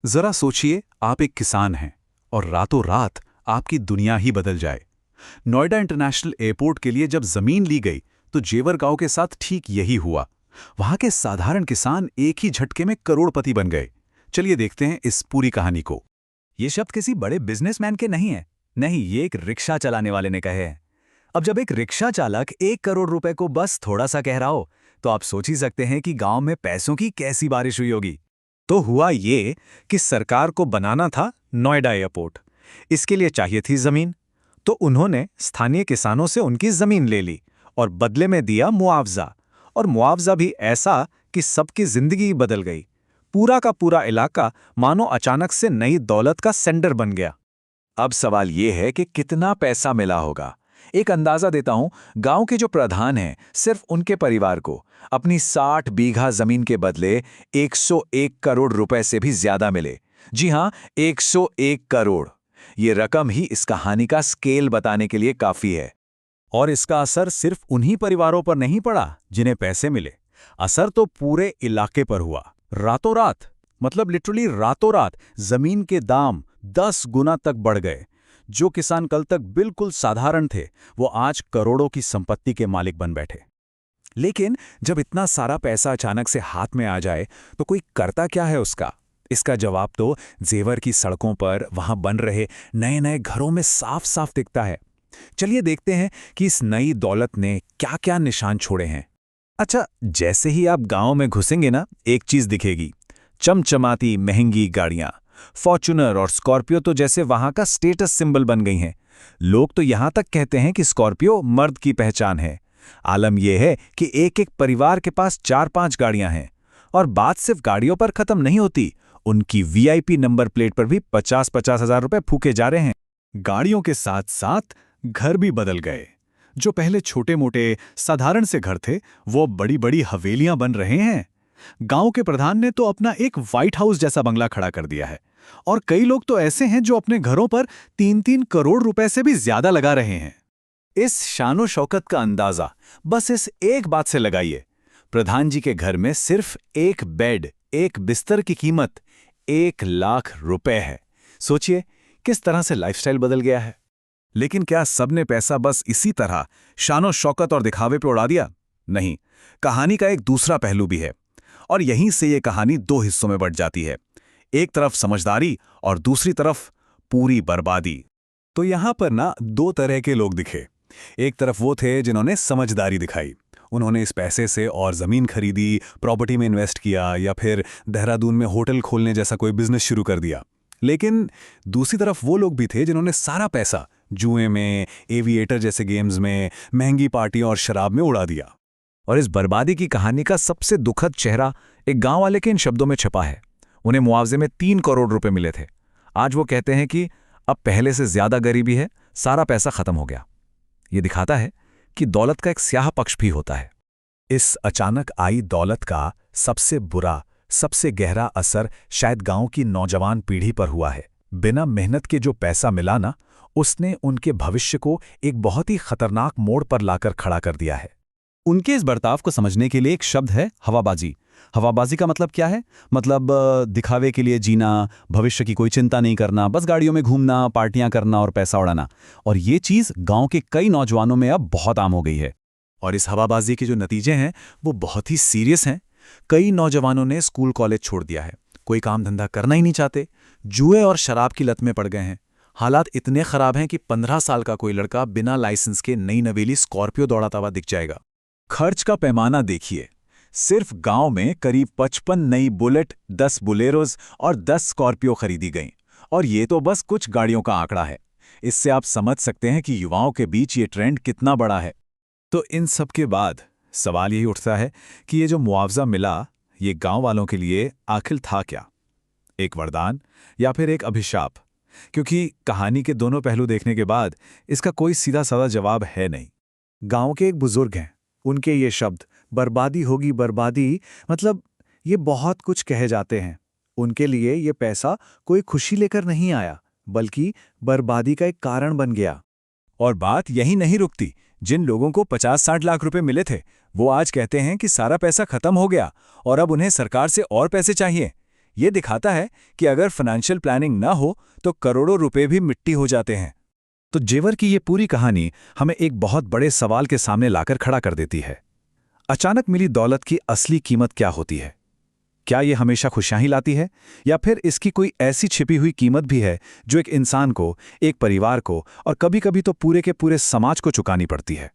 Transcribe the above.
जरा सोचिए, आप एक किसान हैं और रातों रात आपकी दुनिया ही बदल जाए। नोएडा इंटरनेशनल एयरपोर्ट के लिए जब जमीन ली गई तो जेवर गांव के साथ ठीक यही हुआ। वहां के साधारण किसान एक ही झटके में करोड़पति बन गए। चलिए देखते हैं इस पूरी कहानी को। ये शब्द किसी बड़े बिजनेसमैन के नहीं है। नहीं, ये एक रिक्शा चलाने वाले ने कहे हैं। अब जब एक रिक्शा चालक 1 करोड़ रुपए को बस थोड़ा सा कह रहा हो, तो आप सोच ही सकते हैं कि गांव में पैसों की कैसी बारिश हुई होगी। तो हुआ ये कि सरकार को बनाना था नोएडा एयरपोर्ट। इसके लिए चाहिए थी जमीन। तो उन्होंने स्थानीय किसानों से उनकी जमीन ले ली और बदले में दिया मुआवजा। और मुआवजा भी ऐसा कि सबकी जिंदगी ही बदल गई। पूरा का पूरा इलाका मानो अचानक से नई दौलत का सेंटर बन गया। अब सवाल ये है कि कितना पैसा मिला होगा। एक अंदाजा देता हूं, गांव के जो प्रधान हैं, सिर्फ उनके परिवार को अपनी 60 बीघा जमीन के बदले 101 करोड़ रुपए से भी ज्यादा मिले। जी हां, 101 करोड़। ये रकम ही इस कहानी का स्केल बताने के लिए काफी है। और इसका असर सिर्फ उन्हीं परिवारों पर नहीं पड़ा जिन्हें पैसे मिले। असर तो पूरे इलाके पर हुआ। रातों रात, मतलब लिटरली रातों रात जमीन के दाम 10 गुना तक बढ़ गए। जो किसान कल तक बिल्कुल साधारण थे, वो आज करोड़ों की संपत्ति के मालिक बन बैठे। लेकिन जब इतना सारा पैसा अचानक से हाथ में आ जाए, तो कोई करता क्या है उसका? इसका जवाब तो जेवर की सड़कों पर वहां बन रहे नए नए घरों में साफ साफ दिखता है। चलिए देखते हैं कि इस नई दौलत ने क्या क्या निशान छोड़े हैं। अच्छा, जैसे ही आप गांव में घुसेंगे ना, एक चीज दिखेगी। चमचमाती महंगी गाड़ियां, फॉर्च्यूनर और स्कॉर्पियो तो जैसे वहां का स्टेटस सिंबल बन गई हैं। लोग तो यहां तक कहते हैं कि स्कॉर्पियो मर्द की पहचान है। आलम यह है कि एक एक परिवार के पास 4-5 गाड़ियां हैं। और बात सिर्फ गाड़ियों पर खत्म नहीं होती, उनकी वीआईपी नंबर प्लेट पर भी 50-50 हजार रुपए फूके जा रहे हैं। गाड़ियों के साथ साथ घर भी बदल गए। जो पहले छोटे मोटे साधारण से घर थे, वो बड़ी बड़ी हवेलियां बन रहे हैं। गांव के प्रधान ने तो अपना एक व्हाइट हाउस जैसा बंगला खड़ा कर दिया है। और कई लोग तो ऐसे हैं जो अपने घरों पर 3-3 करोड़ रुपए से भी ज्यादा लगा रहे हैं। इस शानो शौकत का अंदाजा बस इस एक बात से लगाइए। प्रधान जी के घर में सिर्फ एक बेड, एक बिस्तर की कीमत 1 लाख रुपए है। सोचिए किस तरह से लाइफस्टाइल बदल गया है। लेकिन क्या सबने पैसा बस इसी तरह शानो शौकत और दिखावे पे उड़ा दिया? नहीं, कहानी का एक दूसरा पहलू भी है। और यहीं से ये कहानी 2 हिस्सों में बंट जाती है। एक तरफ समझदारी और दूसरी तरफ पूरी बर्बादी। तो यहां पर ना 2 तरह के लोग दिखे। एक तरफ वो थे जिन्होंने समझदारी दिखाई। उन्होंने इस पैसे से और जमीन खरीदी, प्रॉपर्टी में इन्वेस्ट किया या फिर देहरादून में होटल खोलने जैसा कोई बिजनेस शुरू कर दिया। लेकिन दूसरी तरफ वो लोग भी थे जिन्होंने सारा पैसा जुए में, एविएटर जैसे गेम्स में, महंगी पार्टियों और शराब में उड़ा दिया। और इस बर्बादी की कहानी का सबसे दुखद चेहरा एक गांव वाले के इन शब्दों में छिपा है। उन्हें मुआवजे में 3 करोड़ रुपए मिले थे। आज वो कहते हैं कि अब पहले से ज्यादा गरीबी है, सारा पैसा खत्म हो गया। ये दिखाता है कि दौलत का एक स्याह पक्ष भी होता है। इस अचानक आई दौलत का सबसे बुरा, सबसे गहरा असर शायद गांव की नौजवान पीढ़ी पर हुआ है। बिना मेहनत के जो पैसा मिला ना, उसने उनके भविष्य को एक बहुत ही खतरनाक मोड़ पर लाकर खड़ा कर दिया है। उनके इस बर्ताव को समझने के लिए एक शब्द है, हवाबाजी। हवाबाजी का मतलब क्या है? मतलब दिखावे के लिए जीना, भविष्य की कोई चिंता नहीं करना, बस गाड़ियों में घूमना, पार्टियां करना और पैसा उड़ाना। और ये चीज गांव के कई नौजवानों में अब बहुत आम हो गई है। और इस हवाबाजी के जो नतीजे हैं वो बहुत ही सीरियस हैं। कई नौजवानों ने स्कूल कॉलेज छोड़ दिया है, कोई काम धंधा करना ही नहीं चाहते, जुए और शराब की लत में पड़ गए हैं। हालात इतने खराब हैं कि 15 साल का कोई लड़का बिना लाइसेंस के नई नवेली स्कॉर्पियो दौड़ाता हुआ दिख जाएगा। खर्च का पैमाना देखिए, सिर्फ गांव में करीब 55 नई बुलेट, 10 बुलेरोज और 10 स्कॉर्पियो खरीदी गईं। और ये तो बस कुछ गाड़ियों का आंकड़ा है। इससे आप समझ सकते हैं कि युवाओं के बीच ये ट्रेंड कितना बड़ा है। तो इन सब के बाद सवाल यही उठता है कि ये जो मुआवजा मिला, ये गांव वालों के लिए आखिर था क्या? एक वरदान या फिर एक अभिशाप? क्योंकि कहानी के दोनों पहलू देखने के बाद इसका कोई सीधा साधा जवाब है नहीं। गांव के एक बुजुर्ग हैं, उनके ये शब्द बर्बादी होगी बर्बादी, मतलब ये बहुत कुछ कहे जाते हैं। उनके लिए ये पैसा कोई खुशी लेकर नहीं आया, बल्कि बर्बादी का एक कारण बन गया। और बात यही नहीं रुकती। जिन लोगों को 50-60 लाख रुपए मिले थे, वो आज कहते हैं कि सारा पैसा खत्म हो गया और अब उन्हें सरकार से और पैसे चाहिए। ये दिखाता है कि अगर फाइनेंशियल प्लानिंग ना हो तो करोड़ों रुपए भी मिट्टी हो जाते हैं। तो जेवर की ये पूरी कहानी हमें एक बहुत बड़े सवाल के सामने लाकर खड़ा कर देती है। अचानक मिली दौलत की असली कीमत क्या होती है? क्या ये हमेशा खुशियां ही लाती है, या फिर इसकी कोई ऐसी छिपी हुई कीमत भी है जो एक इंसान को, एक परिवार को और कभी-कभी तो पूरे के पूरे समाज को चुकानी पड़ती है?